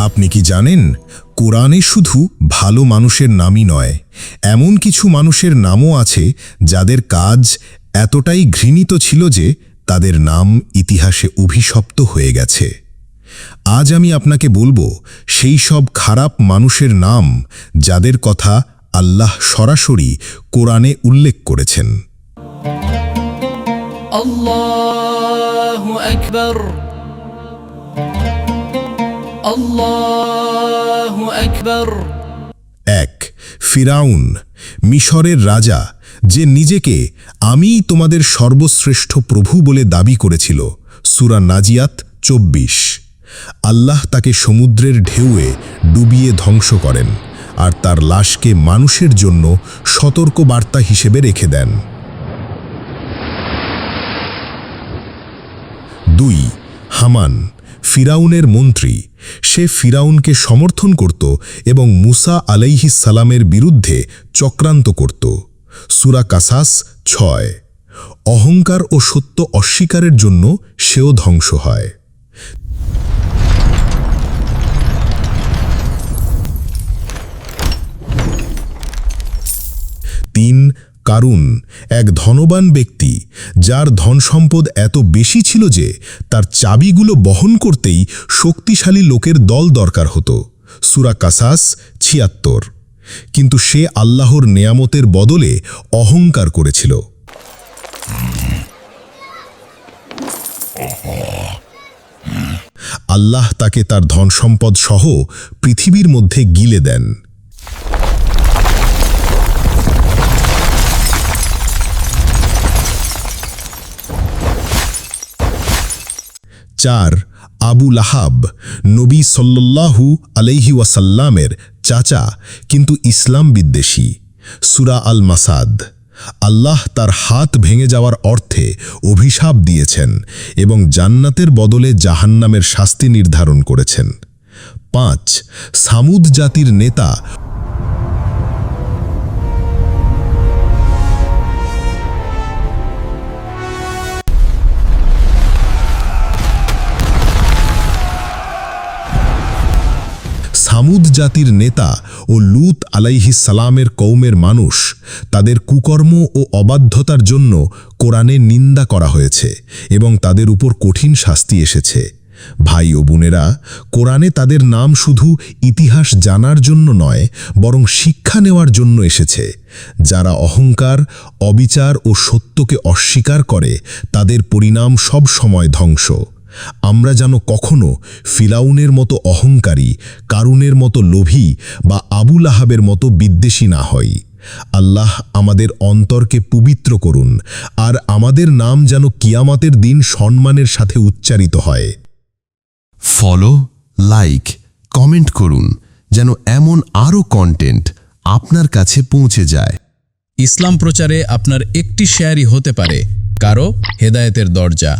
আপনি কি জানেন, কোরআনে শুধু ভালো মানুষের নামই নয়, এমন কিছু মানুষের নামও আছে যাদের কাজ এতটাই ঘৃণিত ছিল যে তাদের নাম ইতিহাসে অভিশপ্ত হয়ে গেছে। আজ আমি আপনাকে বলবো সেই সব খারাপ মানুষের নাম যাদের কথা আল্লাহ সরাসরি কোরআনে উল্লেখ করেছেন। আল্লাহু আকবার, আল্লাহু আকবার। ১. ফিরাউন, মিশরের রাজা, যে নিজেকে আমিই তোমাদের সর্বশ্রেষ্ঠ প্রভু বলে দাবি করেছিল। সূরা নাজিয়াত ২৪। আল্লাহ তাকে সমুদ্রের ঢেউয়ে ডুবিয়ে ধ্বংস করেন আর তার লাশকে মানুষের জন্য সতর্কবার্তা হিসেবে রেখে দেন। ২. হামান, ফিরাউনের মন্ত্রী, সে ফিরাউনকে সমর্থন করত এবং মুসা আলাইহিস সালামের বিরুদ্ধে চক্রান্ত করত। সূরা কাসাস ৬। অহংকার ও সত্য অস্বীকারের জন্য সেও ধ্বংস হয়। ৩. কারুন, এক ধনবান ব্যক্তি, যার ধনসম্পদ এত বেশি ছিল যে তার চাবিগুলো বহন করতেই শক্তিশালী লোকের দল দরকার হতো। সূরা কাসাস ৭৬। কিন্তু সে আল্লাহর নেয়ামতের বদলে অহংকার করেছিল। আল্লাহ তাকে তার ধনসম্পদ সহ পৃথিবীর মধ্যে গিলে দেন। ৪. আবু লাহাব, নবী সাল্লাল্লাহু আলাইহি ওয়াসাল্লামের চাচা কিন্তু ইসলাম বিদ্বেষী। সূরা আল মাসাদ। আল্লাহ তার হাত ভেঙে যাওয়ার অর্থে অভিশাপ দিয়েছেন এবং জান্নাতের বদলে জাহান্নামের শাস্তি নির্ধারণ করেছেন। ৫. সামুদ জাতির নেতা সামুদ জাতির নেতা ও লূত আলাইহিস সালামের কওমের মানুষ, তাদের কুকর্ম ও অবাধ্যতার জন্য কোরআনে নিন্দা করা হয়েছে এবং তাদের উপর কঠিন শাস্তি এসেছে। ভাই ও বোনেরা, কোরআনে তাদের নাম শুধু ইতিহাস জানার জন্য নয়, বরং শিক্ষা নেওয়ার জন্য এসেছে। যারা অহংকার, অবিচার ও সত্যকে অস্বীকার করে তাদের পরিণাম সব সময় ধ্বংস। আমরা যেন কখনো ফিরাউনের মতো অহংকারী, কারুনের মতো লোভী বা আবু লাহাবের মতো বিদ্বেষী না হই। আল্লাহ আমাদের অন্তরকে পবিত্র করুন আর আমাদের নাম যেন কিয়ামতের দিন সম্মানের সাথে উচ্চারিত হয়। ফলো, লাইক, কমেন্ট করুন যেন এমন আরও কন্টেন্ট আপনার কাছে পৌঁছে যায়। ইসলাম প্রচারে আপনার একটি শেয়ারই হতে পারে কারো হেদায়েতের দরজা।